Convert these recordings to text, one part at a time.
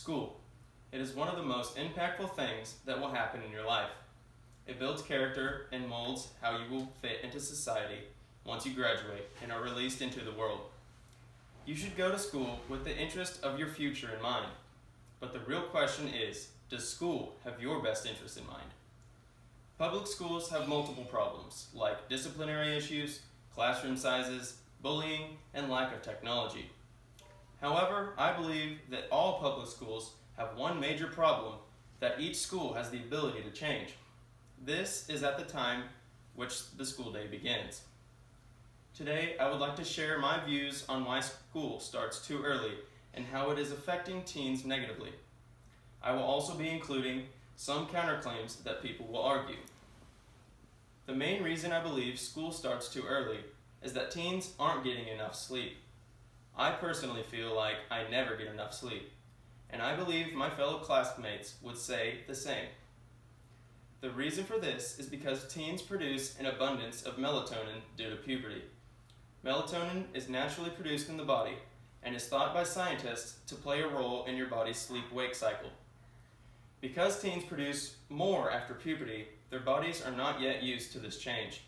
School. It is one of the most impactful things that will happen in your life. It builds character and molds how you will fit into society once you graduate and are released into the world. You should go to school with the interest of your future in mind. But the real question is, does school have your best interest in mind? Public schools have multiple problems, like disciplinary issues, classroom sizes, bullying, and lack of technology. However, I believe that all public schools have one major problem that each school has the ability to change. This is at the time which the school day begins. Today, I would like to share my views on why school starts too early and how it is affecting teens negatively. I will also be including some counterclaims that people will argue. The main reason I believe school starts too early is that teens aren't getting enough sleep. I personally feel like I never get enough sleep, and I believe my fellow classmates would say the same. The reason for this is because teens produce an abundance of melatonin due to puberty. Melatonin is naturally produced in the body and is thought by scientists to play a role in your body's sleep-wake cycle. Because teens produce more after puberty, their bodies are not yet used to this change.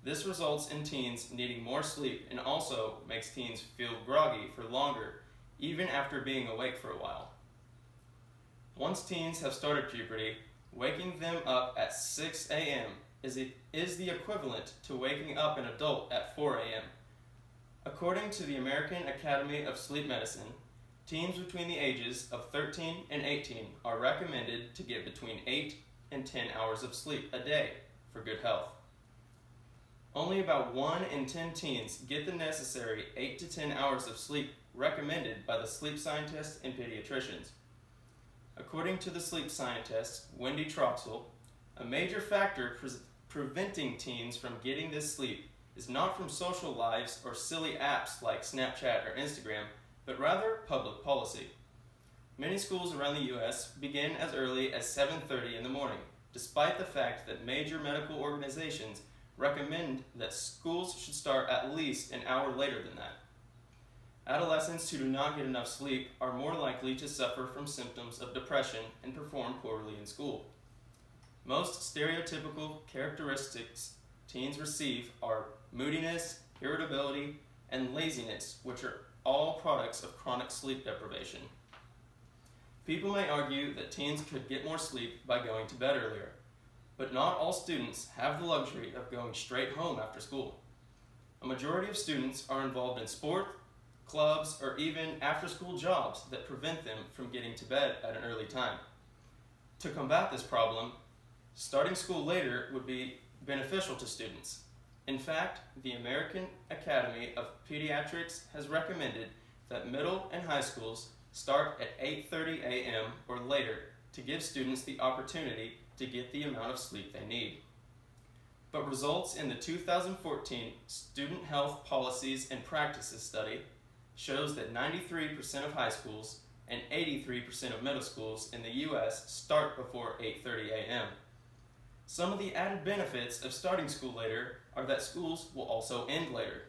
This results in teens needing more sleep and also makes teens feel groggy for longer, even after being awake for a while. Once teens have started puberty, waking them up at 6 a.m. is the equivalent to waking up an adult at 4 a.m. According to the American Academy of Sleep Medicine, teens between the ages of 13 and 18 are recommended to get between 8 and 10 hours of sleep a day for good health. Only about 1 in 10 teens get the necessary 8 to 10 hours of sleep recommended by the sleep scientists and pediatricians. According to the sleep scientist, Wendy Troxel, a major factor preventing teens from getting this sleep is not from social lives or silly apps like Snapchat or Instagram, but rather public policy. Many schools around the U.S. begin as early as 7:30 in the morning, despite the fact that major medical organizations recommend that schools should start at least an hour later than that. Adolescents who do not get enough sleep are more likely to suffer from symptoms of depression and perform poorly in school. Most stereotypical characteristics teens receive are moodiness, irritability, and laziness, which are all products of chronic sleep deprivation. People may argue that teens could get more sleep by going to bed earlier, but not all students have the luxury of going straight home after school. A majority of students are involved in sport, clubs, or even after-school jobs that prevent them from getting to bed at an early time. To combat this problem, starting school later would be beneficial to students. In fact, the American Academy of Pediatrics has recommended that middle and high schools start at 8:30 a.m. or later to give students the opportunity to get the amount of sleep they need. But results in the 2014 Student Health Policies and Practices study shows that 93% of high schools and 83% of middle schools in the U.S. start before 8:30 a.m. Some of the added benefits of starting school later are that schools will also end later.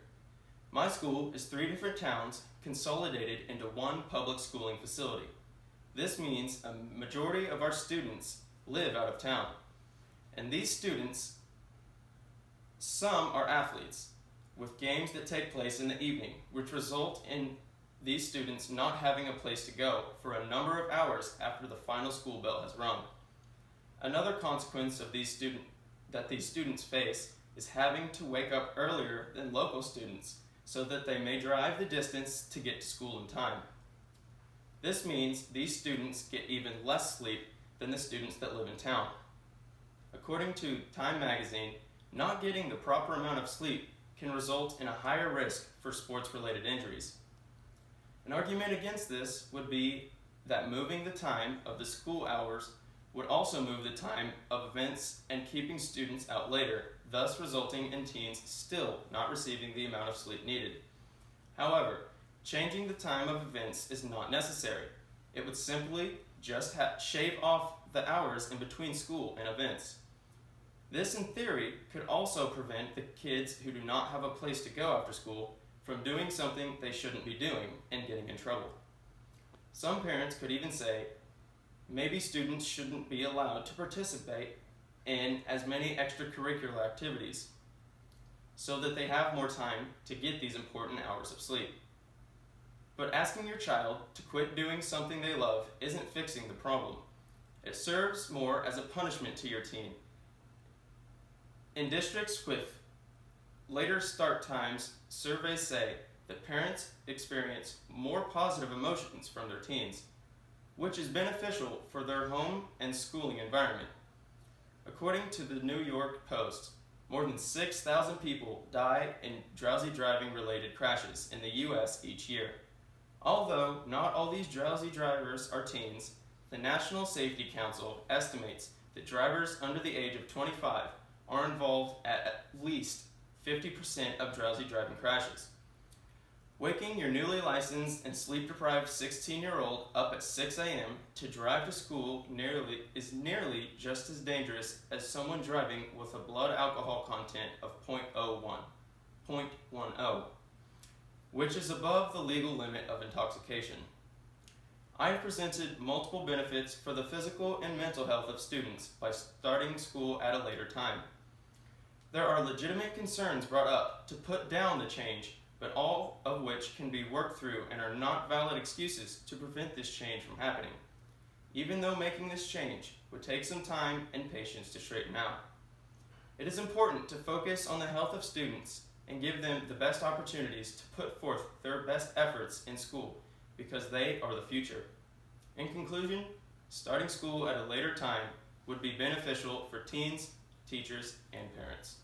My school is 3 different towns consolidated into one public schooling facility. This means a majority of our students live out of town. And these students, some are athletes, with games that take place in the evening, which result in these students not having a place to go for a number of hours after the final school bell has rung. Another consequence of these students face is having to wake up earlier than local students so that they may drive the distance to get to school in time. This means these students get even less sleep than the students that live in town. According to Time magazine, not getting the proper amount of sleep can result in a higher risk for sports-related injuries. An argument against this would be that moving the time of the school hours would also move the time of events and keeping students out later, thus resulting in teens still not receiving the amount of sleep needed. However, changing the time of events is not necessary. It would simply just shave off the hours in between school and events. This, in theory, could also prevent the kids who do not have a place to go after school from doing something they shouldn't be doing and getting in trouble. Some parents could even say, maybe students shouldn't be allowed to participate in as many extracurricular activities so that they have more time to get these important hours of sleep. But asking your child to quit doing something they love isn't fixing the problem. It serves more as a punishment to your teen. In districts with later start times, surveys say that parents experience more positive emotions from their teens, which is beneficial for their home and schooling environment. According to the New York Post, more than 6,000 people die in drowsy driving related crashes in the U.S. each year. Although not all these drowsy drivers are teens, the National Safety Council estimates that drivers under the age of 25 are involved at least 50% of drowsy driving crashes. Waking your newly licensed and sleep-deprived 16-year-old up at 6 a.m. to drive to school is nearly just as dangerous as someone driving with a blood alcohol content of 0.10, which is above the legal limit of intoxication. I have presented multiple benefits for the physical and mental health of students by starting school at a later time. There are legitimate concerns brought up to put down the change, but all of which can be worked through and are not valid excuses to prevent this change from happening, even though making this change would take some time and patience to straighten out. It is important to focus on the health of students and give them the best opportunities to put forth their best efforts in school, because they are the future. In conclusion, starting school at a later time would be beneficial for teens, teachers, and parents.